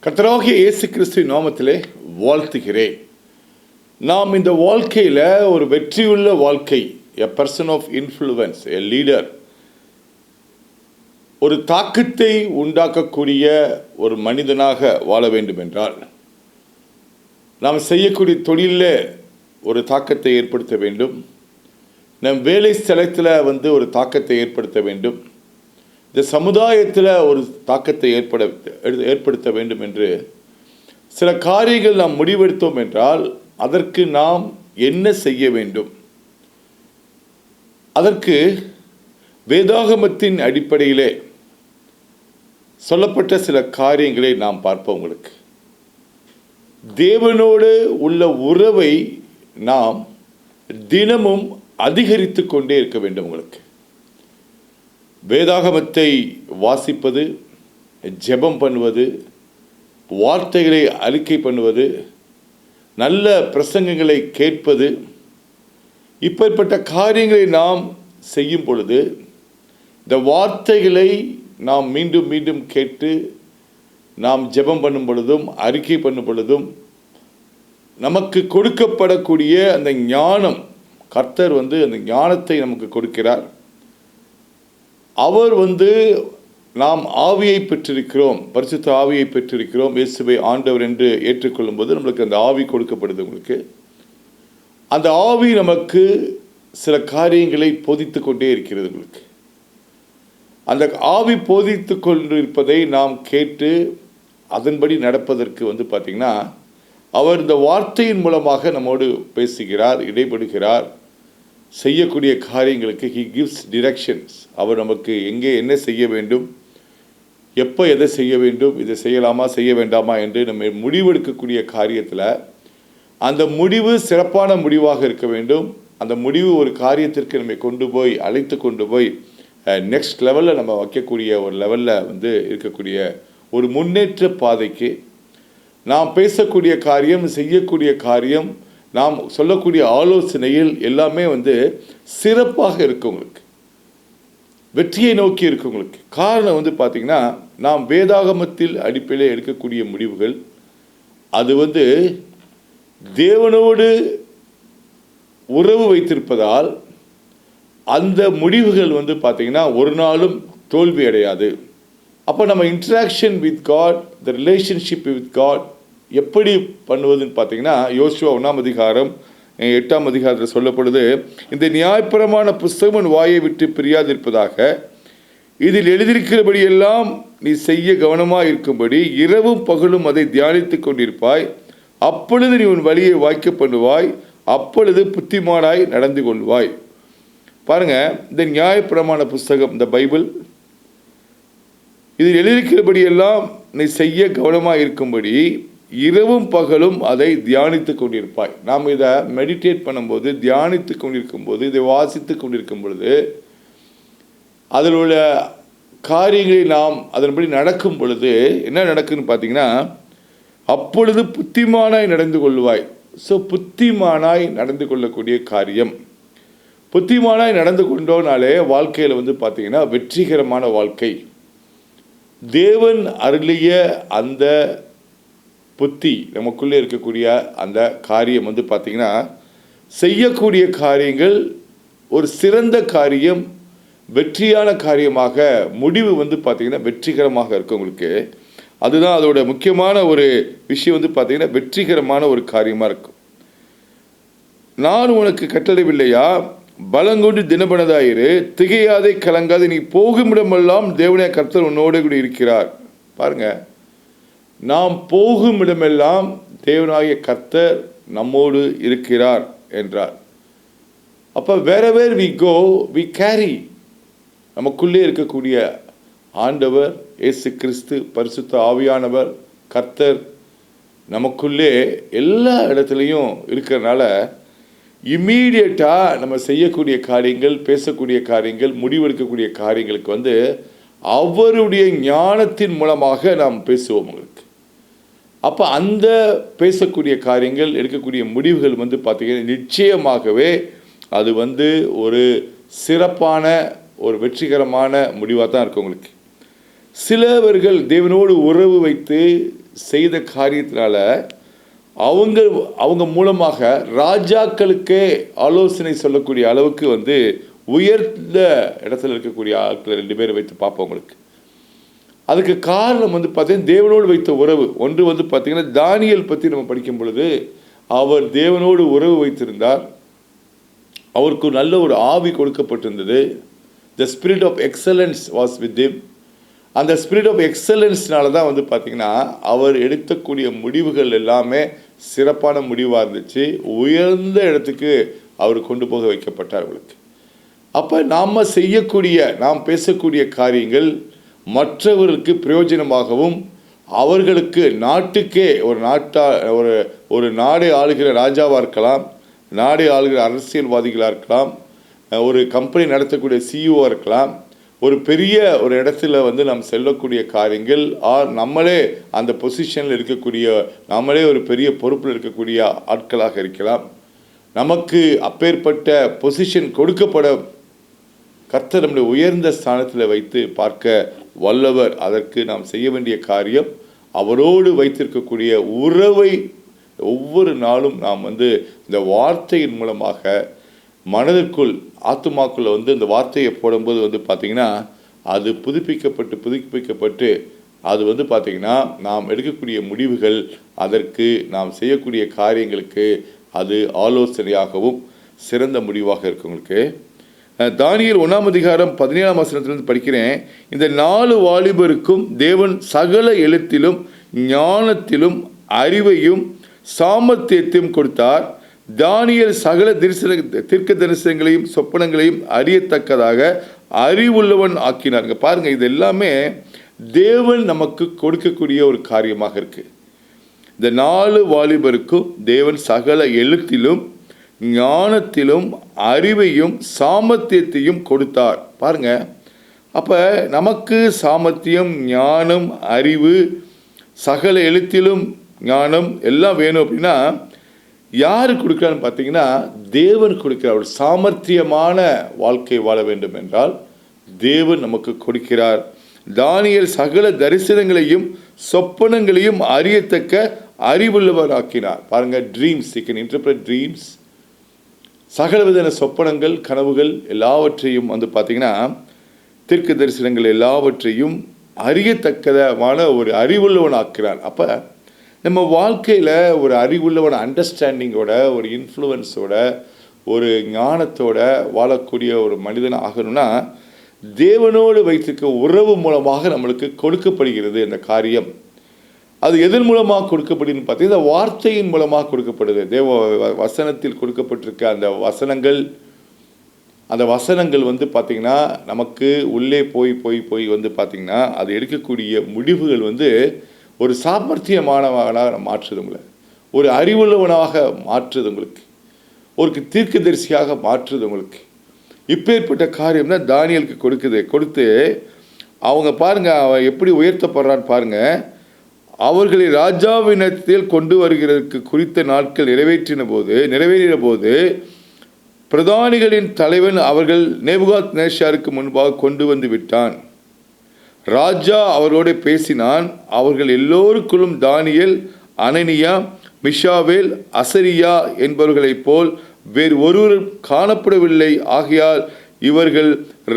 கர்த்தராகிய இயேசு கிறிஸ்துவின் நாமத்திலே வாழ்த்துகிறேன். நாம் இந்த வாழ்க்கையில் ஒரு வெற்றியுள்ள வாழ்க்கை, a person of influence, a leader, ஒரு தாக்கத்தை உண்டாக்கக்கூடிய ஒரு மனிதனாக வாழ வேண்டும் என்றால் நாம் செய்யக்கூடிய தொழிலில் ஒரு தாக்கத்தை ஏற்படுத்த வேண்டும். நம் வேலை ஸ்தலத்தில் ஒரு தாக்கத்தை ஏற்படுத்த வேண்டும். இந்த சமுதாயத்தில் ஒரு தாக்கத்தை ஏற்படுத்த வேண்டும் என்று சில காரியங்கள் நாம் முடிவெடுத்தோம் என்றால் அதற்கு நாம் என்ன செய்ய வேண்டும்? அதற்கு வேதாகமத்தின் அடிப்படையிலே சொல்லப்பட்ட சில காரியங்களை நாம் பார்ப்போம். உங்களுக்கு தேவனோடு உள்ள உறவை நாம் தினமும் அதிகரித்து கொண்டே இருக்க வேண்டும். உங்களுக்கு வேதாகமத்தை வாசிப்பது, ஜெபம் பண்ணுவது, வார்த்தைகளை அறிக்கை பண்ணுவது, நல்ல பிரசங்கங்களை கேட்பது, இப்படிப்பட்ட காரியங்களை நாம் செய்யும் பொழுது இந்த வார்த்தைகளை நாம் மீண்டும் மீண்டும் கேட்டு நாம் ஜெபம் பண்ணும் பொழுதும் அறிக்கை பண்ணும் பொழுதும் நமக்கு கொடுக்கப்படக்கூடிய அந்த ஞானம், கர்த்தர் அந்த ஞானத்தை நமக்கு கொடுக்கிறார். அவர் நாம் ஆவியை பெற்றிருக்கிறோம், பரிசுத்த ஆவியை பெற்றிருக்கிறோம், இயேசுவை ஆண்டவர் என்று ஏற்றுக்கொள்ளும் போது நம்மளுக்கு அந்த ஆவி கொடுக்கப்படுது. உங்களுக்கு அந்த ஆவி நமக்கு சில காரியங்களை போதித்து கொண்டே இருக்கிறது. உங்களுக்கு அந்த ஆவி போதித்து கொண்டிருப்பதை நாம் கேட்டு அதன்படி நடப்பதற்கு பார்த்திங்கன்னா அவர் இந்த வார்த்தையின் மூலமாக நம்மோடு பேசுகிறார், இடைபடுகிறார். செய்யக்கூடிய காரியங்களுக்கு ஹி கிவ்ஸ் டிரெக்ஷன்ஸ். அவர் நமக்கு எங்கே என்ன செய்ய வேண்டும், எப்போ எதை செய்ய வேண்டும், இதை செய்யலாமா செய்ய வேண்டாமா என்று நம்ம முடிவெடுக்கக்கூடிய காரியத்தில் அந்த முடிவு சிறப்பான முடிவாக இருக்க வேண்டும். அந்த முடிவு ஒரு காரியத்திற்கு நம்ம அழைத்து கொண்டு போய் நெக்ஸ்ட் லெவலில் நம்ம வைக்கக்கூடிய ஒரு லெவலில் இருக்கக்கூடிய ஒரு முன்னேற்ற பாதைக்கு நாம் பேசக்கூடிய காரியம், செய்யக்கூடிய காரியம், நாம் சொல்லக்கூடிய ஆலோசனையில் எல்லாமே சிறப்பாக இருக்கவங்களுக்கு, வெற்றியை நோக்கி இருக்கவங்களுக்கு. காரணம் பார்த்திங்கன்னா நாம் வேதாகமத்தில் அடிப்படையில் எடுக்கக்கூடிய முடிவுகள் அது தேவனோடு உறவு வைத்திருப்பதால் அந்த முடிவுகள் பார்த்திங்கன்னா ஒரு நாளும் தோல்வி அடையாது. அப்போ நம்ம interaction with God, the relationship with God எப்படி பண்ணுவதுன்னு பார்த்தீங்கன்னா யோசுவா 1ஆம் அதிகாரம் 8ஆம் அதிகாரத்தில் சொல்லப்படுது, இந்த நியாயப்பிரமாண புஸ்தகம் வாயை விட்டு பிரியாதிருப்பதாக இதில் எழுதியிருக்கிறபடியெல்லாம் நீ செய்ய கவனமாக இருக்கும்படி இரவும் பகலும் அதை தியானித்து கொண்டிருப்பாய். அப்பொழுது நீ உன் வழியை வாய்க்க பண்ணுவாய், அப்பொழுது புத்திமானாய் நடந்து கொள்வாய். பாருங்க, இந்த நியாயப்பிரமாண புஸ்தகம், இந்த பைபிள், இதில் எழுதியிருக்கிறபடியெல்லாம் நீ செய்ய கவனமாக இருக்கும்படி இரவும் பகலும் அதை தியானித்து கொண்டிருப்பாய். நாம் இதை மெடிடேட் பண்ணும்போது, தியானித்து கொண்டிருக்கும் போது, இதை வாசித்து கொண்டிருக்கும் பொழுது, அதில் உள்ள காரியங்களை நாம் அதன்படி நடக்கும் பொழுது என்ன நடக்குன்னு பார்த்தீங்கன்னா அப்பொழுது புத்திமானாய் நடந்து கொள்வாய். ஸோ புத்திமானாய் நடந்து கொள்ளக்கூடிய காரியம், புத்திமானாய் நடந்து கொண்டோனாலே வாழ்க்கையில் பார்த்தீங்கன்னா வெற்றிகரமான வாழ்க்கை. தேவன் அருளிய அந்த புத்தி, நமக்குள்ளே இருக்கக்கூடிய அந்த காரியம் பார்த்திங்கன்னா செய்யக்கூடிய காரியங்கள் ஒரு சிறந்த காரியம், வெற்றியான காரியமாக, முடிவு பார்த்திங்கன்னா வெற்றிகரமாக இருக்கும். உங்களுக்கு அதுதான் அதோட முக்கியமான ஒரு விஷயம் பார்த்திங்கன்னா வெற்றிகரமான ஒரு காரியமாக இருக்கும். நான் உனக்கு கட்டளைவில்லையா, பலங்கொண்டு தினபனதாயிரு, திகையாதே கலங்காதே, நீ போகுமிடமெல்லாம் தேவனுடைய கர்த்தர் உன்னோடு கூட இருக்கிறார். பாருங்கள், நாம் போகும் இடமெல்லாம் தேவனாகிய கர்த்தர் நம்மோடு இருக்கிறார் என்றார். அப்போ wherever we go we carry, நமக்குள்ளே இருக்கக்கூடிய ஆண்டவர் இயேசு கிறிஸ்து, பரிசுத்த ஆவியானவர், கர்த்தர் நமக்குள்ளே எல்லா இடத்துலையும் இருக்கிறனால இம்மீடியட்டாக நம்ம செய்யக்கூடிய காரியங்கள், பேசக்கூடிய காரியங்கள், முடிவெடுக்கக்கூடிய காரியங்களுக்கு அவருடைய ஞானத்தின் மூலமாக நாம் பேசுவோம். உங்களுக்கு அப்போ அந்த பேசக்கூடிய காரியங்கள், எடுக்கக்கூடிய முடிவுகள் பார்த்திங்கன்னா நிச்சயமாகவே அது ஒரு சிறப்பான ஒரு வெற்றிகரமான முடிவாக தான் இருக்கும். உங்களுக்கு சிலவர்கள் தேவனோடு உறவு வைத்து செய்த காரியத்தினால அவங்க மூலமாக ராஜாக்களுக்கே ஆலோசனை சொல்லக்கூடிய அளவுக்கு வந்து உயர்ந்த இடத்துல இருக்கக்கூடிய ஆட்களை 2 பேரை வைத்து பார்ப்போம் உங்களுக்கு. அதுக்கு காரணம் வந்து பார்த்தீங்கன்னா தேவனோடு வைத்த உறவு. ஒன்று வந்து பார்த்தீங்கன்னா தானியேல் பற்றி நம்ம படிக்கும் பொழுது அவர் தேவனோடு உறவு வைத்திருந்தார். அவருக்கு நல்ல ஒரு ஆவி கொடுக்கப்பட்டிருந்தது. The spirit of excellence was with him. அந்த ஸ்பிரிட் ஆஃப் எக்ஸலன்ஸ்னால தான் வந்து பார்த்திங்கன்னா அவர் எடுக்கக்கூடிய முடிவுகள் எல்லாமே சிறப்பான முடிவாக இருந்துச்சு. உயர்ந்த இடத்துக்கு அவர் கொண்டு போக வைக்கப்பட்டார் அவர்களுக்கு. அப்போ நாம் பேசக்கூடிய காரியங்கள் மற்றவர்களுக்கு பிரயோஜனமாகவும் அவர்களுக்கு நாட்டுக்கே ஒரு நாடை ஆளுகிற ராஜாவாக இருக்கலாம், நாடை ஆளுகிற அரசியல்வாதிகளாக இருக்கலாம், ஒரு கம்பெனி நடத்தக்கூடிய சிஇஓவாக இருக்கலாம், ஒரு பெரிய ஒரு இடத்துல வந்து நாம் செல்லக்கூடிய காரியங்கள் நம்மளே அந்த பொசிஷனில் இருக்கக்கூடிய நம்மளே ஒரு பெரிய பொறுப்பில் இருக்கக்கூடிய ஆட்களாக இருக்கலாம். நமக்கு அப்பேற்பட்ட பொசிஷன் கொடுக்கப்பட கர்த்தர் நம்முடைய உயர்ந்த ஸ்தானத்தில் வைத்து பார்க்க வல்லவர். அதற்கு நாம் செய்ய வேண்டிய காரியம் அவரோடு வைத்திருக்கக்கூடிய உறவை ஒவ்வொரு நாளும் நாம் வந்து இந்த வார்த்தையின் மூலமாக மனதிற்குள் ஆத்துமாக்குள்ள வந்து இந்த வார்த்தையை போடும்போது வந்து பார்த்திங்கன்னா அது புதுப்பிக்கப்பட்டு அது வந்து பார்த்திங்கன்னா நாம் எடுக்கக்கூடிய முடிவுகள், அதற்கு நாம் செய்யக்கூடிய காரியங்களுக்கு அது ஆலோசனையாகவும் சிறந்த முடிவாக இருக்குங்களுக்கு. தானியேல் 1ஆம் அதிகாரம் 17ஆம் வசனத்திலிருந்து படிக்கிறேன். இந்த 4 வாலிபருக்கும் தேவன் சகல எழுத்திலும் ஞானத்திலும் அறிவையும் சாமர்த்தியத்தையும் கொடுத்தார். தானியேல் சகல தீர்க்க தரிசனங்களையும் சொப்பனங்களையும் அறியத்தக்கதாக அறிவுள்ளவன் ஆக்கினார். பாருங்க, இது எல்லாமே தேவன் நமக்கு கொடுக்கக்கூடிய ஒரு காரியமாக இருக்கு. இந்த 4 வாலிபருக்கும் தேவன் சகல எழுத்திலும் ஞானத்திலும் அறிவையும் சாமர்த்தியத்தையும் கொடுத்தார். பாருங்க, அப்போ நமக்கு சாமர்த்தியம், ஞானம், அறிவு, சகல எழுத்திலும் ஞானம் எல்லாம் வேணும் அப்படின்னா யார் கொடுக்குறான்னு பார்த்தீங்கன்னா தேவன் கொடுக்கிறார். ஒரு சாமர்த்தியமான வாழ்க்கை வாழ வேண்டும் என்றால் தேவன் நமக்கு கொடுக்கிறார். தானியேல் சகல தரிசனங்களையும் சொப்பனங்களையும் அறியத்தக்க அறிவுள்ளவர் ஆக்கினார். பாருங்க, dreams, you can interpret dreams. சகலவிதமான சொப்பனங்கள், கனவுகள் எல்லாவற்றையும் வந்து பார்த்திங்கன்னா தீர்க்க தரிசனங்கள் எல்லாவற்றையும் அறியத்தக்கதமான ஒரு அறிவுள்ளவன் ஆக்கிறார். அப்போ நம்ம வாழ்க்கையில் ஒரு அறிவுள்ளவன், அண்டர்ஸ்டாண்டிங்கோட, ஒரு இன்ஃப்ளூயன்ஸோட, ஒரு ஞானத்தோட வாழக்கூடிய ஒரு மனிதன் ஆகணும்னா தேவனோடு வைத்திருக்க உறவு மூலமாக நம்மளுக்கு கொடுக்கப்படுகிறது இந்த காரியம். அது எதன் மூலமாக கொடுக்கப்படுதுன்னு பார்த்தீங்கன்னா வார்த்தையின் மூலமாக கொடுக்கப்படுது. தேவ வசனத்தில் கொடுக்கப்பட்டிருக்க அந்த வசனங்கள் வந்து பார்த்திங்கன்னா நமக்கு உள்ளே போய் வந்து பார்த்திங்கன்னா அது எடுக்கக்கூடிய முடிவுகள் வந்து ஒரு சாமர்த்தியமானவனாக மாற்றுது உங்களை, ஒரு அறிவுள்ளவனாக மாற்றுது உங்களுக்கு, ஒரு தீர்க்கதரிசியாக மாற்றுது உங்களுக்கு. இப்பேற்பட்ட காரியம் தான் தானியேலுக்கு கொடுத்து அவங்க பாருங்கள் அவன் எப்படி உயர்த்தப்படுறான்னு பாருங்கள். அவர்களை ராஜாவினத்தில் கொண்டு வருகிறதுக்கு குறித்த நாட்கள் நிறைவேறின போது பிரதானிகளின் தலைவன் அவர்கள் நேபுகாத் நேஷாருக்கு முன்பாக கொண்டு வந்து விட்டான். ராஜா அவரோடு பேசினான். அவர்கள் எல்லோருக்குள்ளும் தானியேல், அனனியா, மிஷாவேல், அசரியா என்பவர்களைப் போல் வேறு ஒருவர் காணப்படவில்லை. ஆகையால் இவர்கள்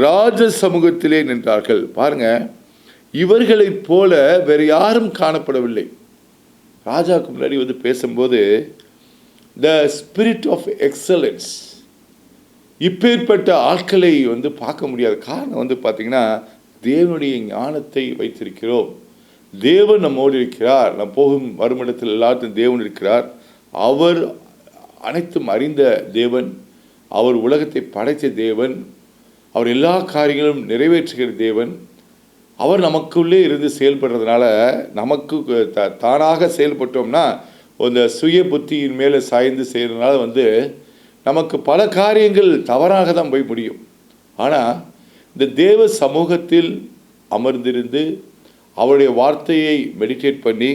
ராஜ சமூகத்திலே நின்றார்கள். பாருங்க, இவர்களைப் போல வேறு யாரும் காணப்படவில்லை. ராஜாவுக்கு முன்னாடி வந்து பேசும்போது த ஸ்பிரிட் ஆஃப் எக்ஸலன்ஸ், இப்பேற்பட்ட ஆட்களை வந்து பார்க்க முடியாத காரணம் வந்து பார்த்திங்கன்னா தேவனுடைய ஞானத்தை வைத்திருக்கிறோம். தேவன் நம்மோடு இருக்கிறார். நம் போகும் வருமிடத்தில் எல்லாத்தையும் தேவன் இருக்கிறார். அவர் அனைத்தும் அறிந்த தேவன், அவர் உலகத்தை படைத்த தேவன், அவர் எல்லா காரியங்களும் நிறைவேற்றுகிற தேவன். அவர் நமக்குள்ளே இருந்து செயல்படுறதுனால நமக்கு தானாக செயல்பட்டோம்னா அந்த சுய புத்தியின் மேலே சாய்ந்து செய்கிறதுனால வந்து நமக்கு பல காரியங்கள் தவறாக தான் போய் முடியும். ஆனால் இந்த தேவ சமூகத்தில் அமர்ந்திருந்து அவருடைய வார்த்தையை மெடிடேட் பண்ணி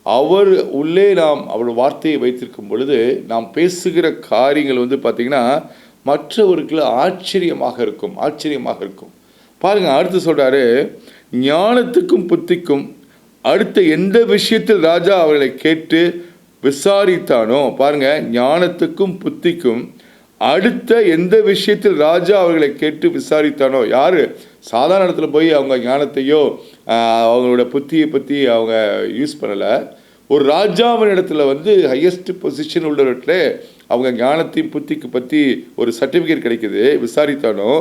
அவர் உள்ளே நாம் அவருடைய வார்த்தையை வைத்திருக்கும் பொழுது நாம் பேசுகிற காரியங்கள் வந்து பார்த்திங்கன்னா மற்றவர்களுக்கு ஆச்சரியமாக இருக்கும். பாருங்கள், அடுத்து சொல்கிறாரு, ஞானத்துக்கும் புத்திக்கும் அடுத்த எந்த விஷயத்தில் ராஜா அவர்களை கேட்டு விசாரித்தானோ, பாருங்க, ஞானத்துக்கும் புத்திக்கும் அடுத்த எந்த விஷயத்தில் ராஜா அவர்களை கேட்டு விசாரித்தானோ, யாரு சாதாரண இடத்துல போய் அவங்க ஞானத்தையோ அவங்களோட புத்தியை பற்றி அவங்க யூஸ் பண்ணலை. ஒரு ராஜாவின் இடத்துல வந்து ஹையஸ்ட் பொசிஷன் உள்ளவர்கிட்ட அவங்க ஞானத்தையும் புத்திக்கு பற்றி ஒரு சர்டிஃபிகேட் கிடைக்குது, விசாரித்தானோ,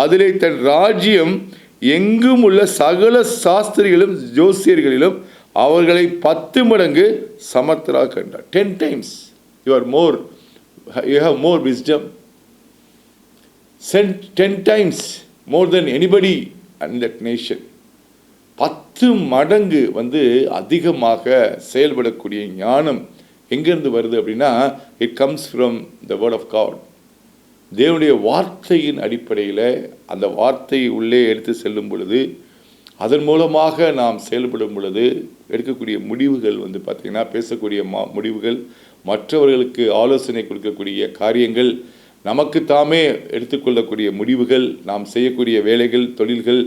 அதிலே தன் ராஜ்யம் எங்கும் உள்ள சகல சாஸ்திரிகளும் ஜோசியர்களிலும் அவர்களை 10 மடங்கு சமர்த்தராக கண்டார். 10 times you have more wisdom. 10 times more than anybody in that nation. 10 மடங்கு வந்து அதிகமாக செயல்படக்கூடிய ஞானம் எங்கேருந்து வருது அப்படின்னா, it comes from the word of God. தேவனுடைய வார்த்தையின் அடிப்படையில் அந்த வார்த்தையை உள்ளே எடுத்து செல்லும் பொழுது, அதன் மூலமாக நாம் செயல்படும் பொழுது எடுக்கக்கூடிய முடிவுகள் வந்து பார்த்திங்கன்னா, பேசக்கூடிய முடிவுகள், மற்றவர்களுக்கு ஆலோசனை கொடுக்கக்கூடிய காரியங்கள், நமக்கு தாமே எடுத்துக்கொள்ளக்கூடிய முடிவுகள், நாம் செய்யக்கூடிய வேலைகள், தொழில்கள்,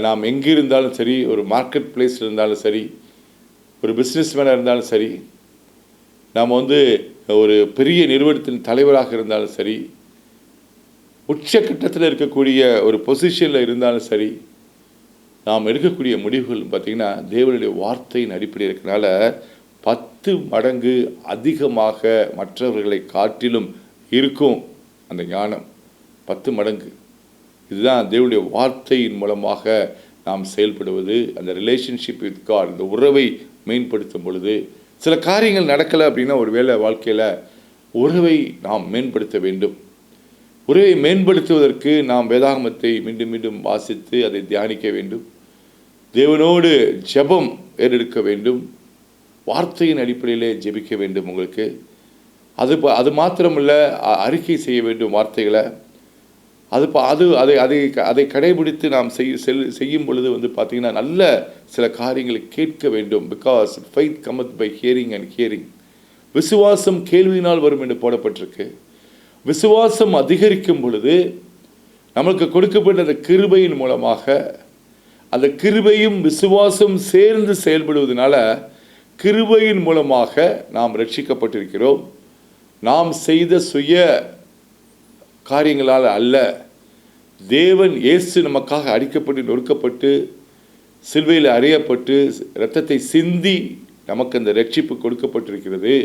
நாம் எங்கே இருந்தாலும் சரி, ஒரு மார்க்கெட் பிளேஸில் இருந்தாலும் சரி, ஒரு பிஸ்னஸ் மேனாக இருந்தாலும் சரி, நாம் வந்து ஒரு பெரிய நிறுவனத்தின் தலைவராக இருந்தாலும் சரி, உச்சக்கட்டத்தில் இருக்கக்கூடிய ஒரு பொசிஷனில் இருந்தாலும் சரி, நாம் எடுக்கக்கூடிய முடிவுகள் பார்த்திங்கன்னா தேவனுடைய வார்த்தையின் அடிப்படையில் இருக்கிறனால 10 மடங்கு அதிகமாக மற்றவர்களை காட்டிலும் இருக்கும் அந்த ஞானம். 10 மடங்கு. இதுதான் தேவனுடைய வார்த்தையின் மூலமாக நாம் செயல்படுவது. அந்த ரிலேஷன்ஷிப் வித் காட், இந்த உறவை மேம்படுத்தும் பொழுது சில காரியங்கள் நடக்கலை அப்படின்னா, ஒரு வேளை வாழ்க்கையில் உறவை நாம் மேம்படுத்த வேண்டும். உறவை மேம்படுத்துவதற்கு நாம் வேதாகமத்தை மீண்டும் மீண்டும் வாசித்து அதை தியானிக்க வேண்டும். தேவனோடு ஜெபம் ஏறெடுக்க வேண்டும். வார்த்தையின் அடிப்படையிலே ஜெபிக்க வேண்டும். உங்களுக்கு அது மாத்திரமல்ல, அறிக்கை செய்ய வேண்டும் வார்த்தைகளை. அதை கடைபிடித்து நாம் செய்யும் பொழுது வந்து பார்த்திங்கன்னா நல்ல சில காரியங்களை கேட்க வேண்டும். Because faith cometh by hearing and hearing. விசுவாசம் கேள்வியினால் வரும் என்று போடப்பட்டிருக்கு. விசுவாசம் அதிகரிக்கும் பொழுது நமக்கு கொடுக்கப்பட்ட அந்த கிருபையின் மூலமாக, அந்த கிருபையும் விசுவாசம் சேர்ந்து செயல்படுவதனால கிருபையின் மூலமாக நாம் ரட்சிக்கப்பட்டிருக்கிறோம். நாம் செய்த சுய காரியங்களால் அல்ல, தேவன் இயேசு நமக்காக அடிக்கப்பட்டு நொறுக்கப்பட்டு சிலுவையில் அறையப்பட்டு இரத்தத்தை சிந்தி நமக்கு அந்த ரட்சிப்பு கொடுக்கப்பட்டிருக்கிறது.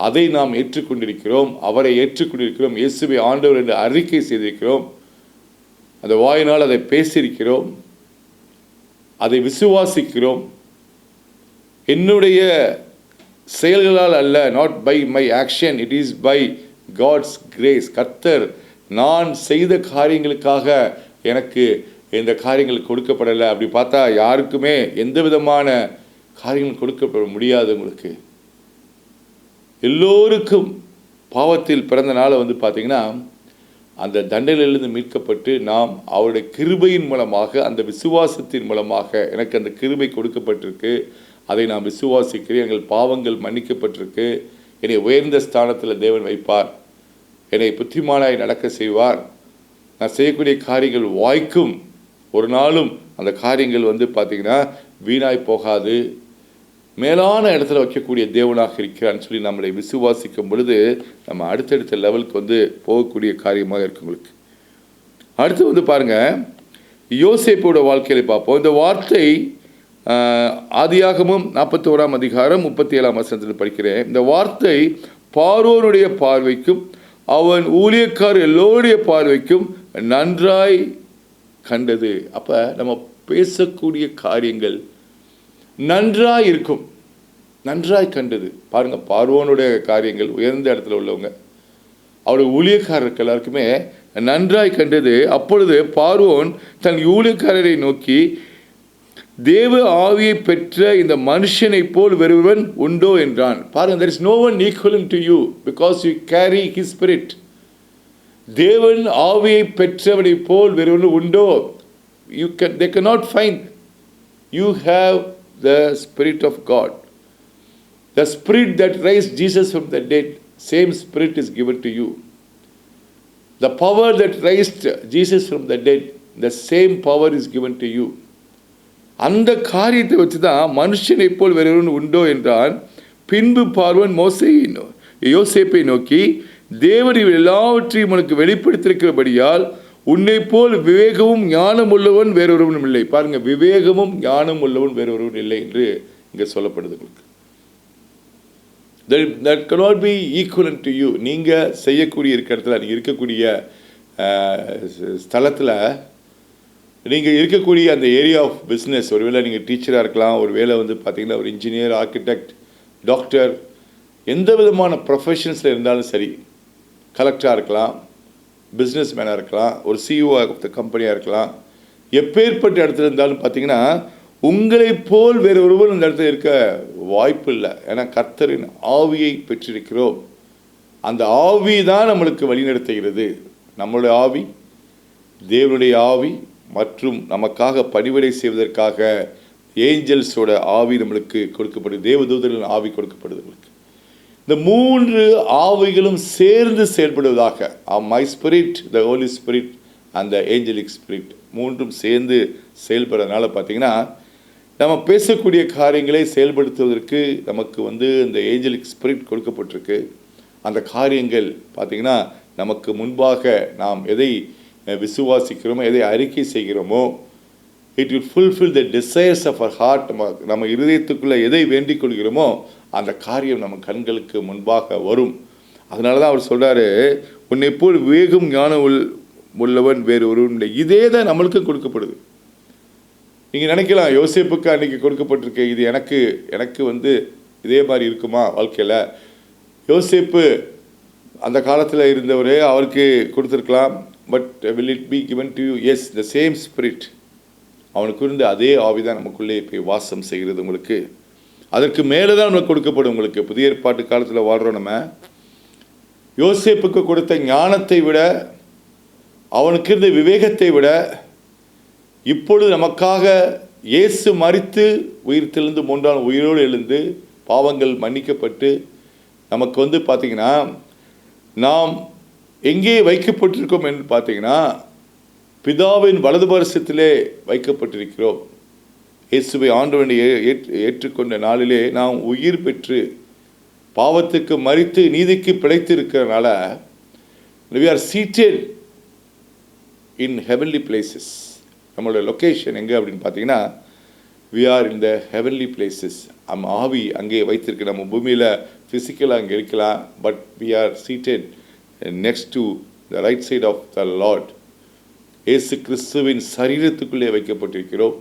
அதை நாம் ஏற்றுக்கொண்டிருக்கிறோம். அவரை ஏற்றுக்கொண்டிருக்கிறோம். இயேசுவை ஆண்டவர் என்று அறிக்கை செய்திருக்கிறோம். அந்த வாயினால் அதை பேசியிருக்கிறோம். அதை விசுவாசிக்கிறோம். என்னுடைய செயல்களால் அல்ல, not by my action, it is by God's grace. கர்த்தர் நான் செய்த காரியங்களுக்காக எனக்கு இந்த காரியங்கள் கொடுக்கப்படலை. அப்படி பார்த்தா யாருக்குமே எந்த விதமான காரியங்கள் கொடுக்கப்பட முடியாது. உங்களுக்கு எல்லோருக்கும் பாவத்தில் பிறந்த நாளை வந்து பார்த்திங்கன்னா, அந்த தண்டனையிலிருந்து மீட்கப்பட்டு நாம் அவருடைய கிருபையின் மூலமாக, அந்த விசுவாசத்தின் மூலமாக எனக்கு அந்த கிருபை கொடுக்கப்பட்டிருக்கு. அதை நான் விசுவாசிக்கிறேன். எங்கள் பாவங்கள் மன்னிக்கப்பட்டிருக்கு. என்னை உயர்ந்த ஸ்தானத்தில் தேவன் வைப்பார். என்னை புத்திமானாய் நடக்க செய்வார். நான் செய்யக்கூடிய காரியங்கள் வாய்க்கும். ஒரு நாளும் அந்த காரியங்கள் வந்து பார்த்திங்கன்னா வீணாய் போகாது. மேலான இடத்துல வைக்கக்கூடிய தேவனாக இருக்கிறான்னு சொல்லி நம்மளை விசுவாசிக்கும் பொழுது நம்ம அடுத்தடுத்த லெவலுக்கு வந்து போகக்கூடிய காரியமாக இருக்கு. உங்களுக்கு அடுத்து வந்து பாருங்கள், யோசேப்போட வாழ்க்கையில் பார்ப்போம். இந்த வார்த்தை ஆதியாகமம் 41ஆம் அதிகாரம் 37ஆம் வசனத்தில் படிக்கிறேன். இந்த வார்த்தை பார்வோனுடைய பார்வைக்கும் அவன் ஊழியக்காரர் எல்லோருடைய பார்வைக்கும் நன்றாய் கண்டது. அப்போ நம்ம பேசக்கூடிய காரியங்கள் நன்றாய் இருக்கும். நன்றாய் கண்டது. பாருங்கள், பார்வோனுடைய காரியங்கள் உயர்ந்த இடத்துல உள்ளவங்க, அவருடைய ஊழியக்காரருக்கு எல்லாருக்குமே நன்றாய் கண்டது. அப்பொழுது பார்வோன் தன் ஊழியக்காரரை நோக்கி, தேவ ஆவியை பெற்ற இந்த மனுஷனை போல் வேறொருவன் உண்டோ என்றான். பாருங்கள், there is no one equal to you because you carry his spirit. தேவன் ஆவியை பெற்றவனை போல் வேறொருவன் உண்டோ? They cannot find. You have the Spirit of God. The Spirit that raised Jesus from the dead, same Spirit is given to you. The power that raised Jesus from the dead, the same power is given to you. அந்த காரியத்தை வச்சு தான் மனுஷனை போல் வேறொருவன் உண்டோ என்றான். பின்பு பார்வன் யோசேப்பை நோக்கி, தேவன் எல்லாவற்றையும் உனக்கு வெளிப்படுத்தியிருக்கிறபடியால் உன்னை போல் விவேகமும் ஞானம் உள்ளவன் வேறொருவனும் இல்லை. பாருங்க, விவேகமும் ஞானம் உள்ளவன் வேறொருவன் இல்லை என்று இங்கே சொல்லப்படுது. that cannot be equivalent to you. நீங்கள் செய்யக்கூடிய இருக்கிற இடத்துல, நீங்கள் இருக்கக்கூடிய ஸ்தலத்தில், நீங்கள் இருக்கக்கூடிய அந்த ஏரியா ஆஃப் பிஸ்னஸ், ஒருவேளை நீங்கள் டீச்சராக இருக்கலாம், ஒருவேளை பார்த்தீங்கன்னா ஒரு இன்ஜினியர், ஆர்கிடெக்ட், டாக்டர், எந்த விதமான ப்ரொஃபஷன்ஸில் இருந்தாலும் சரி, கலெக்டராக இருக்கலாம், பிஸ்னஸ் மேனாக இருக்கலாம், ஒரு சிஇஓ ஆஃப் த கம்பெனியாக இருக்கலாம், எப்பேற்பட்ட இடத்துல இருந்தாலும் பார்த்தீங்கன்னா உங்களை போல் வேறு ஒருவர் இந்த இடத்துல இருக்க வாய்ப்பு இல்லை. ஏன்னா கர்த்தரின் ஆவியை பெற்றிருக்கிறோம். அந்த ஆவி தான் நம்மளுக்கு வழிநடத்துகிறது. நம்மளுடைய ஆவி, தேவனுடைய ஆவி மற்றும் நமக்காக பணிவிடை செய்வதற்காக ஏஞ்சல்ஸோட ஆவி நம்மளுக்கு கொடுக்கப்படுது, தேவதூதர்களின் ஆவி கொடுக்கப்படுது. நம்மளுக்கு இந்த 3 ஆவிகளும் சேர்ந்து செயல்படுவதாக, my spirit, the Holy Spirit அந்த ஏஞ்சலிக் ஸ்பிரிட், 3ம் சேர்ந்து செயல்படுறதுனால பார்த்தீங்கன்னா நம்ம பேசக்கூடிய காரியங்களை செயல்படுத்துவதற்கு நமக்கு இந்த ஏஞ்சலிக் ஸ்பிரிட் கொடுக்கப்பட்டிருக்கு. அந்த காரியங்கள் பார்த்திங்கன்னா நமக்கு முன்பாக நாம் எதை விசுவாசிக்கிறோமோ, எதை அறிக்கை செய்கிறோமோ, it will fulfil the desires of our heart. நம்ம இருதயத்துக்குள்ளே எதை வேண்டிக் கொள்கிறோமோ அந்த காரியம் நம்ம கண்களுக்கு முன்பாக வரும். அதனால தான் அவர் சொல்கிறாரு, உன்னை போல் விவேகம் ஞானம் உள்ளவன் வேறு ஒருவன். இதே தான் நம்மளுக்கு கொடுக்கப்படுது. நீங்கள் நினைக்கலாம், யோசேப்புக்கு அன்றைக்கி கொடுக்கப்பட்டிருக்கு, இது எனக்கு இதே மாதிரி இருக்குமா வாழ்க்கையில்? யோசேப்பு அந்த காலத்தில் இருந்தவரே, அவருக்கு கொடுத்துருக்கலாம். But will it be given to you? Yes, the same spirit. அவனுக்கு இருந்த அதே ஆவிதான் நமக்குள்ளே போய் வாசம் செய்கிறது. உங்களுக்கு அதற்கு மேலே தான் நமக்கு கொடுக்கப்படும். உங்களுக்கு புதிய ஏற்பாட்டு காலத்தில் வாழ்கிறோம். நம்ம யோசேப்புக்கு கொடுத்த ஞானத்தை விட, அவனுக்கு இருந்த விவேகத்தை விட, இப்பொழுது நமக்காக இயேசு மரித்து உயிர்த்தெழுந்து 3ஆம் உயிரோடு எழுந்து பாவங்கள் மன்னிக்கப்பட்டு நமக்கு பார்த்திங்கன்னா நாம் எங்கே வைக்கப்பட்டிருக்கோம் என்று பார்த்தீங்கன்னா பிதாவின் வலது பரிசத்திலே வைக்கப்பட்டிருக்கிறோம். இயேசுவை ஆண்டவனை ஏற்றுக்கொண்ட நாளிலே நாம் உயிர் பெற்று பாவத்துக்கு மரித்து நீதிக்கு பிழைத்து இருக்கிறதுனால we are seated in heavenly places. நம்மளோட லொக்கேஷன் எங்கே அப்படின்னு பார்த்தீங்கன்னா we are in the heavenly places. நம்ம ஆவி அங்கே வைத்திருக்கு. நம்ம பூமியில் ஃபிசிக்கலாக அங்கே இருக்கலாம், but we are seated next to the right side of the Lord. இயேசு கிறிஸ்துவின் சரீரத்துக்குள்ளே வைக்கப்பட்டிருக்கிறோம்.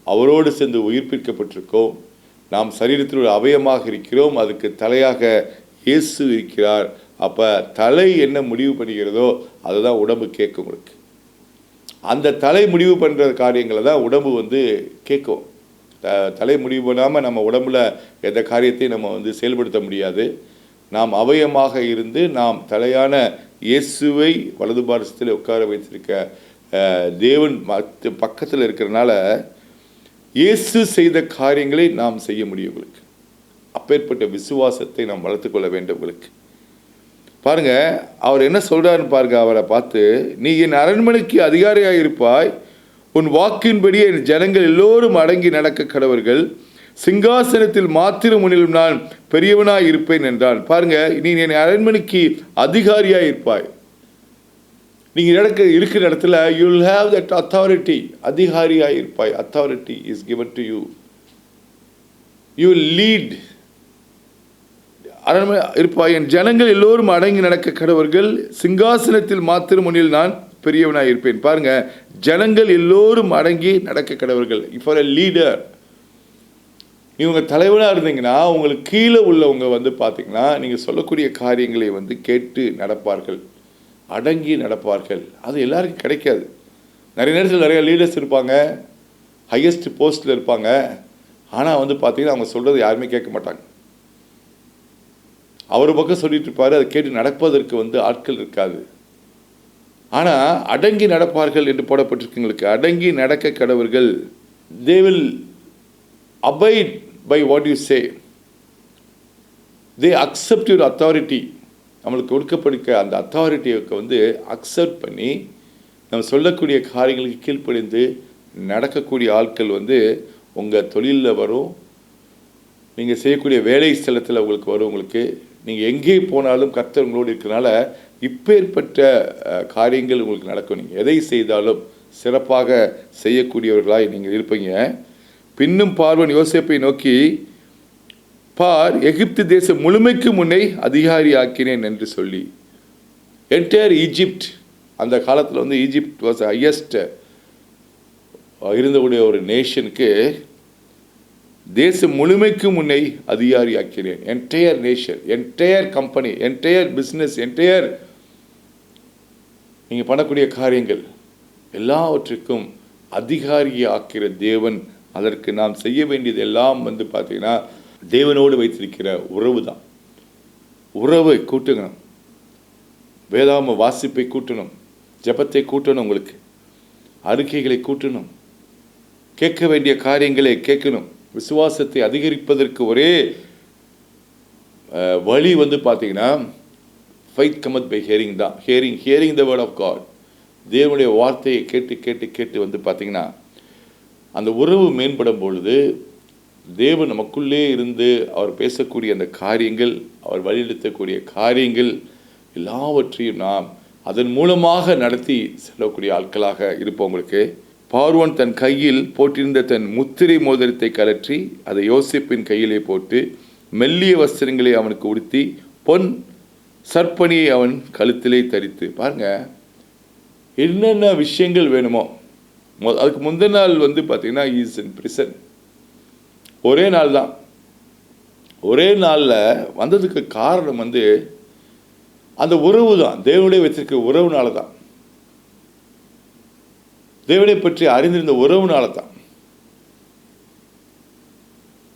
அவரோடு சேர்ந்து உயிர்ப்பிக்கப்பட்டிருக்கோம். நாம் சரீரத்தில் ஒரு அவயமாக இருக்கிறோம். அதுக்கு தலையாக இயேசு இருக்கிறார். அப்போ தலை என்ன முடிவு பண்ணுகிறதோ அதுதான் உடம்பு கேட்கும். உங்களுக்கு அந்த தலை முடிவு பண்ணுற காரியங்களை தான் உடம்பு கேட்கும். தலை முடிவு பண்ணாமல் நம்ம உடம்புல எந்த காரியத்தையும் நம்ம செயல்படுத்த முடியாது. நாம் அவயமாக இருந்து நாம் தலையான இயேசுவை வலது பாரசத்தில் உட்கார வைத்திருக்க தேவன் பக்கத்தில் இருக்கிறனால இயேசு செய்த காரியங்களை நாம் செய்ய முடியும். உங்களுக்கு அப்பேற்பட்ட விசுவாசத்தை நாம் வளர்த்துக்கொள்ள வேண்டும். உங்களுக்கு பாருங்க, அவர் என்ன சொல்றாருன்னு பாருங்க. அவரை பார்த்து, நீ என் அரண்மனைக்கு அதிகாரியாக இருப்பாய், உன் வாக்கின்படி என் ஜனங்கள் எல்லோரும் அடங்கி நடக்க கடவர்கள், சிங்காசனத்தில் மாத்திரம் முன்னிலும் நான் பெரியவனாய் இருப்பேன் என்றான். பாருங்க, நீ என் அரண்மனைக்கு அதிகாரியாக இருப்பாய். நீங்கள் இருக்கிற இடத்துல you will have that authority. அதிகாரியாக இருப்பாய். authority is given to you. You will lead. அரண்மனை இருப்பாய், என் ஜனங்கள் எல்லோரும் அடங்கி நடக்க கடவர்கள், சிங்காசனத்தில் மாத்திரம் முன்னில் நான் பெரியவனாக இருப்பேன். பாருங்க, ஜனங்கள் எல்லோரும் அடங்கி நடக்க கடவர்கள். ஃபார் எ லீடர், இவங்க தலைவனாக இருந்தீங்கன்னா உங்களுக்கு கீழே உள்ளவங்க பார்த்தீங்கன்னா நீங்கள் சொல்லக்கூடிய காரியங்களை கேட்டு நடப்பார்கள், அடங்கி நடப்பார்கள். அது எல்லாருக்கும் கிடைக்காது. நிறைய நேரத்தில் நிறைய லீடர்ஸ் இருப்பாங்க, ஹையஸ்ட் போஸ்ட்டில் இருப்பாங்க. ஆனால் பார்த்தீங்கன்னா அவங்க சொல்கிறது யாருமே கேட்க மாட்டாங்க. அவர் பக்கம் சொல்லிட்டு இருப்பார், அதை கேட்டு நடப்பதற்கு ஆட்கள் இருக்காது. ஆனால் அடங்கி நடப்பார்கள் என்று போடப்பட்டிருக்குங்களுக்கு. அடங்கி நடக்க கடவர்கள். they will abide by what you say. they accept your authority. நம்மளுக்கு கொடுக்கப்படுக்க அந்த அத்தாரிட்டியை அக்செப்ட் பண்ணி நம்ம சொல்லக்கூடிய காரியங்களுக்கு கீழ்ப்படிந்து நடக்கக்கூடிய ஆட்கள் வந்து உங்கள் தொழிலில் வரும், நீங்கள் செய்யக்கூடிய வேலை ஸ்தலத்தில் உங்களுக்கு வரும். உங்களுக்கு நீங்கள் எங்கே போனாலும் கர்த்தர் உங்களோடு இருக்கிறனால இப்பேற்பட்ட காரியங்கள் உங்களுக்கு நடக்கும். நீங்கள் எதை செய்தாலும் சிறப்பாக செய்யக்கூடியவர்களாய் நீங்கள் இருப்பீங்க. பின்னும் பார்வன் யோசேப்பை நோக்கி, பார், எகிப்து தேசம் முழுமைக்கு முன்னே அதிகாரி ஆக்கினேன் என்று சொல்லி. என்டையர் ஈஜிப்ட், அந்த காலத்தில் வந்து ஈஜிப்ட் வாஸ் ஹையஸ்ட் இருந்தவுடைய ஒரு நேஷனுக்கு தேசம் முழுமைக்கு முன்னே அதிகாரி ஆக்கிறேன். Entire nation, entire company, entire business, entire நீங்கள் பண்ணக்கூடிய காரியங்கள் எல்லாவற்றுக்கும் அதிகாரியை ஆக்கிற தேவன். அதற்கு நாம் செய்ய வேண்டியது எல்லாம் வந்து பார்த்தீங்கன்னா தேவனோடு வைத்திருக்கிற உறவு தான். உறவை கூட்டணும், வேதாம வாசிப்பை கூட்டணும், ஜபத்தை கூட்டணும், உங்களுக்கு அறிக்கைகளை கூட்டணும், கேட்க வேண்டிய காரியங்களை கேட்கணும். விசுவாசத்தை அதிகரிப்பதற்கு ஒரே வழி வந்து பார்த்தீங்கன்னா ஃபைத் கமத் பை ஹியரிங் தான். Hearing the word of God. தேவனுடைய வார்த்தையை கேட்டு கேட்டு கேட்டு வந்து பார்த்தீங்கன்னா அந்த உறவு மேம்படும் பொழுது தேவன் நமக்குள்ளே இருந்து அவர் பேசக்கூடிய அந்த காரியங்கள், அவர் வழிநடத்தக்கூடிய காரியங்கள் எல்லாவற்றையும் நாம் அதன் மூலமாக நடத்தி செல்லக்கூடிய ஆட்களாக இருப்பவங்களுக்கு. பார்வோன் தன் கையில் போட்டிருந்த தன் முத்திரை மோதிரத்தை கலற்றி அதை யோசேப்பின் கையிலே போட்டு மெல்லிய வஸ்திரங்களை அவனுக்கு உடுத்தி பொன் சர்ப்பணியை அவன் கழுத்திலே தரித்து. பாருங்க, என்னென்ன விஷயங்கள் வேணுமோ. அதுக்கு முந்தின நாள் வந்து பார்த்தீங்கன்னா இஸ் இன் பிரிசன். ஒரே நாள் தான். ஒரே நாளில் வந்ததுக்கு காரணம் வந்து அந்த உறவு தான். தேவனுடைய வச்சிருக்க உறவுனால தான், தேவனை பற்றி அறிந்திருந்த உறவுனால தான்.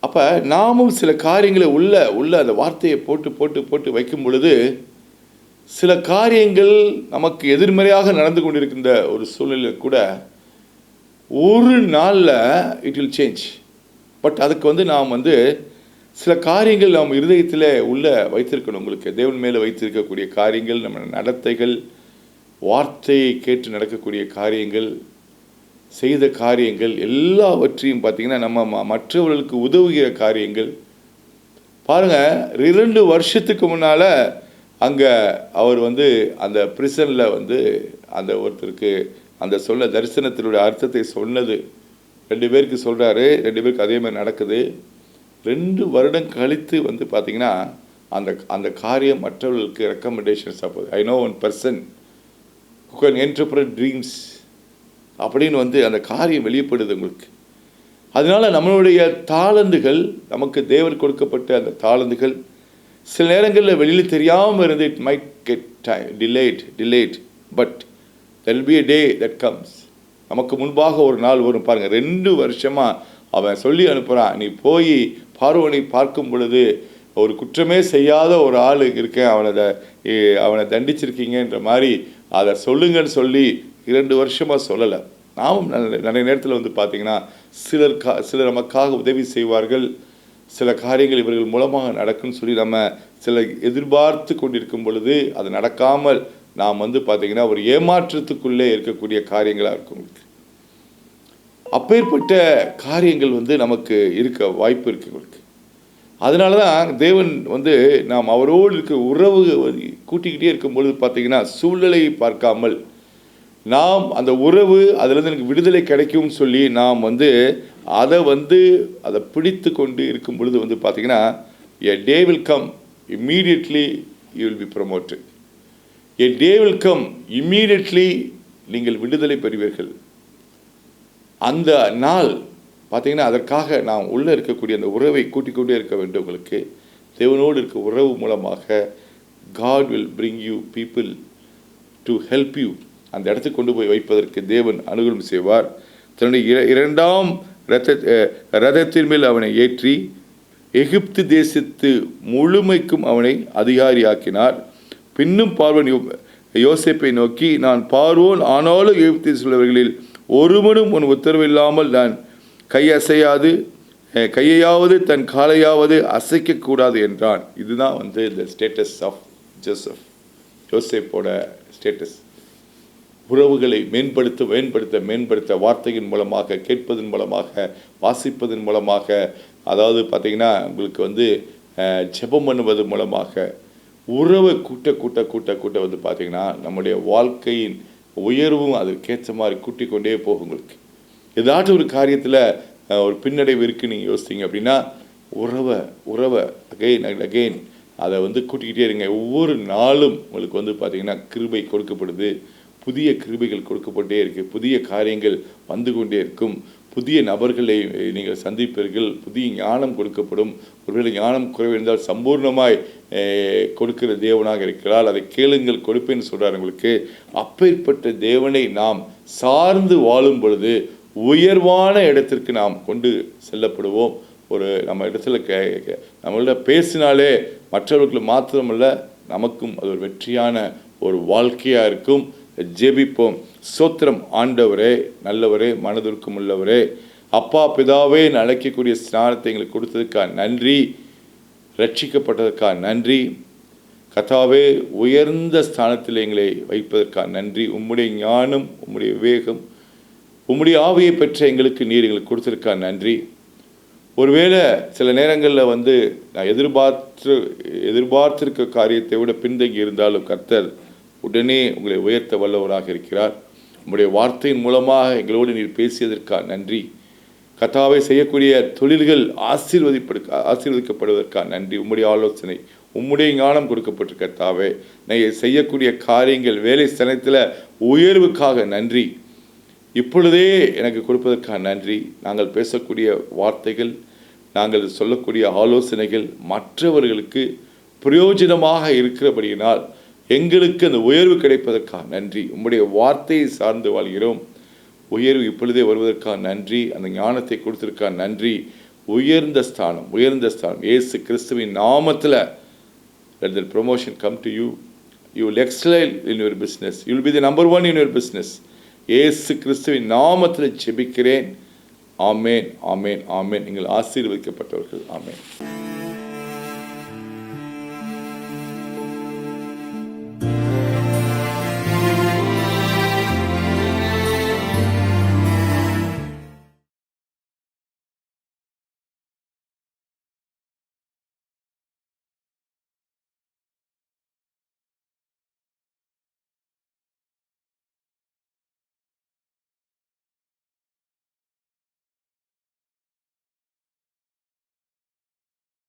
அப்போ நாமும் சில காரியங்களை உள்ள அந்த வார்த்தையை போட்டு போட்டு போட்டு வைக்கும் பொழுது சில காரியங்கள் நமக்கு எதிர்மறையாக நடந்து கொண்டிருக்கின்ற ஒரு சூழ்நிலையில் கூட ஒரு நாளில் இட் வில் சேஞ்ச். பட் அதுக்கு வந்து நாம் வந்து சில காரியங்கள் நாம் இருதயத்தில் வைத்திருக்கணும். உங்களுக்கு தேவன் மேலே வைத்திருக்கக்கூடிய காரியங்கள், நம்ம நடத்தைகள், வார்த்தையை கேட்டு நடக்கக்கூடிய காரியங்கள், செய்த காரியங்கள் எல்லாவற்றையும் பார்த்திங்கன்னா நம்ம மற்றவர்களுக்கு உதவுகிற காரியங்கள். பாருங்கள், 2 வருஷத்துக்கு முன்னால் அங்கே அவர் வந்து அந்த பிரிசனில் வந்து அந்த ஒருத்தருக்கு அந்த சொல்ல தரிசனத்தினுடைய அர்த்தத்தை சொன்னது 2 பேருக்கு சொல்கிறாரு. 2 பேருக்கு அதே மாதிரி நடக்குது. 2 வருடம் கழித்து வந்து பார்த்திங்கன்னா அந்த காரியம் மற்றவர்களுக்கு ரெக்கமெண்டேஷன்ஸ் ஆகுது. I know one person who can interpret dreams அப்படின்னு வந்து அந்த காரியம் வெளியப்படுது உங்களுக்கு. அதனால் நம்மளுடைய தாளந்துகள், நமக்கு தேவன் கொடுக்கப்பட்ட அந்த தாளந்துகள் சில நேரங்களில் வெளியில் தெரியாமல் இருந்து it might get delayed but there will be a day that comes. நமக்கு முன்பாக ஒரு நாள் வரும். பாருங்கள், 2 வருஷமாக அவன் சொல்லி அனுப்புகிறான், நீ போய் பார்வோனை பார்க்கும் பொழுது ஒரு குற்றமே செய்யாத ஒரு ஆள் இருக்கேன், அவனை தண்டிச்சிருக்கீங்கன்ற மாதிரி அதை சொல்லுங்கன்னு சொல்லி 2 வருஷமாக சொல்லலை. நாமும் நிறைய நேரத்தில் வந்து பார்த்திங்கன்னா சிலர் நமக்காக உதவி செய்வார்கள், சில காரியங்கள் இவர்கள் மூலமாக நடக்குன்னு சொல்லி நம்ம சில எதிர்பார்த்து கொண்டிருக்கும் பொழுது அது நடக்காமல் நாம் வந்து பார்த்திங்கன்னா ஒரு ஏமாற்றத்துக்குள்ளே இருக்கக்கூடிய காரியங்களாக இருக்கும். அப்பேற்பட்ட காரியங்கள் வந்து நமக்கு இருக்க வாய்ப்பு இருக்குது உங்களுக்கு. அதனால தான் தேவன் வந்து நாம் அவரோடு இருக்க உறவு கூட்டிக்கிட்டே இருக்கும் பொழுது பார்த்திங்கன்னா சூழ்நிலையை பார்க்காமல் நாம் அந்த உறவு அதிலிருந்து எனக்கு விடுதலை கிடைக்கும்னு சொல்லி நாம் வந்து அதை பிடித்து கொண்டு இருக்கும் பொழுது வந்து பார்த்திங்கன்னா a day will come immediately you will be promoted. A day will come immediately நீங்கள் விடுதலை பெறுவீர்கள். அந்த நாள் பார்த்திங்கன்னா அதற்காக நாம் உள்ளே இருக்கக்கூடிய அந்த உறவை கூட்டிக்கொண்டே இருக்க வேண்டும். உங்களுக்கு தேவனோடு இருக்க உறவு மூலமாக God will bring you people to help you. அந்த இடத்துக்கு கொண்டு போய் வைப்பதற்கு தேவன் அனுகூலம் செய்வார். தன்னுடைய 2ஆம் ரதத்தின் மேல் அவனை ஏற்றி எகிப்து தேசத்து முழுமைக்கும் அவனை அதிகாரியாக்கினார். பின்னும் பார்வோன் யோசேப்பை நோக்கி, நான் பார்வோன், ஆனாலும் எகிப்தில் உள்ளவர்களில் ஒருவனும் உன் உத்தரவு இல்லாமல் நான் கையையாவது தன் காலையாவது அசைக்கக்கூடாது என்றான். இதுதான் வந்து இந்த ஸ்டேட்டஸ் ஆஃப் யோசேப்போட ஸ்டேட்டஸ். உறவுகளை மேம்படுத்த வார்த்தையின் மூலமாக, கேட்பதன் மூலமாக, வாசிப்பதன் மூலமாக, அதாவது பார்த்திங்கன்னா உங்களுக்கு வந்து ஜெபம் பண்ணுவது மூலமாக உறவை கூட்ட வந்து பார்த்திங்கன்னா நம்முடைய வாழ்க்கையின் உயர்வும் அதற்கேற்ற மாதிரி கூட்டிக் கொண்டே போகும். உங்களுக்கு ஏதாச்சும் ஒரு காரியத்தில் ஒரு பின்னடைவு இருக்குது நீங்கள் யோசித்தீங்க அப்படின்னா உறவை அகெயின் அதை வந்து கூட்டிக்கிட்டே இருங்க. ஒவ்வொரு நாளும் உங்களுக்கு வந்து பார்த்திங்கன்னா கிருபை கொடுக்கப்படுது, புதிய கிருபைகள் கொடுக்கப்பட்டே இருக்குது, புதிய காரியங்கள் வந்து கொண்டே இருக்கும், புதிய நபர்களை நீங்கள் சந்திப்பீர்கள், புதிய ஞானம் கொடுக்கப்படும். ஒருவேளை ஞானம் குறைவிருந்தால் சம்பூர்ணமாய் கொடுக்கிற தேவனாக இருக்கிறார். அதை கேளுங்கள் கொடுப்பேன்னு சொல்கிறார் உங்களுக்கு. அப்பேற்பட்ட தேவனை நாம் சார்ந்து வாழும் பொழுது உயர்வான இடத்திற்கு நாம் கொண்டு செல்லப்படுவோம். நம்ம இடத்துல நம்மள்ட பேசினாலே மற்றவர்களுக்கு மாத்திரமல்ல, நமக்கும் அது ஒரு வெற்றியான ஒரு வாழ்க்கையாக இருக்கும். ஜெபிப்போம். ஸ்தோத்திரம் ஆண்டவரே, நல்லவரே, மனதிற்கும் உள்ளவரே, அப்பா பிதாவே அழைக்கக்கூடிய ஸ்நானத்தை எங்களுக்கு கொடுத்ததுக்காக நன்றி, ரட்சிக்கப்பட்டதற்காக நன்றி கர்த்தாவே, உயர்ந்த ஸ்தானத்தில் எங்களை வைப்பதற்காக நன்றி. உம்முடைய ஞானம், உம்முடைய விவேகம், உம்முடைய ஆவியை பெற்ற எங்களுக்கு கொடுத்ததற்காக நன்றி. ஒருவேளை சில நேரங்களில் வந்து நான் எதிர்பார்த்திருக்க காரியத்தை விட பின்தங்கி இருந்தாலும் கர்த்தர் உடனே உங்களை உயர்த்த வல்லவராக இருக்கிறார். உங்களுடைய வார்த்தையின் மூலமாக எங்களோடு நீர் பேசியதற்காக நன்றி. கர்த்தாவே, செய்யக்கூடிய தொழில்கள் ஆசீர்வதிக்கப்படுவதற்காக நன்றி. உம்முடைய ஆலோசனை, உம்முடைய ஞானம் கொடுக்கப்பட்டிருக்க கர்த்தாவே, நீங்கள் செய்யக்கூடிய காரியங்கள், வேலை ஸ்தலத்தில் உயர்வுக்காக நன்றி. இப்பொழுதே எனக்கு கொடுப்பதற்காக நன்றி. நாங்கள் பேசக்கூடிய வார்த்தைகள், நாங்கள் சொல்லக்கூடிய ஆலோசனைகள் மற்றவர்களுக்கு பிரயோஜனமாக இருக்கிறபடியினால் எங்களுக்கு அந்த உயர்வு கிடைப்பதற்காக நன்றி. உம்முடைய வார்த்தையை சார்ந்து வாழ்கிறோம். உயர்வு இப்பொழுதே வருவதற்காக நன்றி. அந்த ஞானத்தை கொடுத்ததற்காக நன்றி. உயர்ந்த ஸ்தானம் இயேசு கிறிஸ்துவின் நாமத்தில் let the promotion come to you. You will excel in your business. You will be the number one in your business. இயேசு கிறிஸ்துவின் நாமத்தில் ஜெபிக்கிறேன். ஆமேன், ஆமேன், ஆமேன். நீங்கள் ஆசீர்வதிக்கப்பட்டவர்கள். ஆமேன்.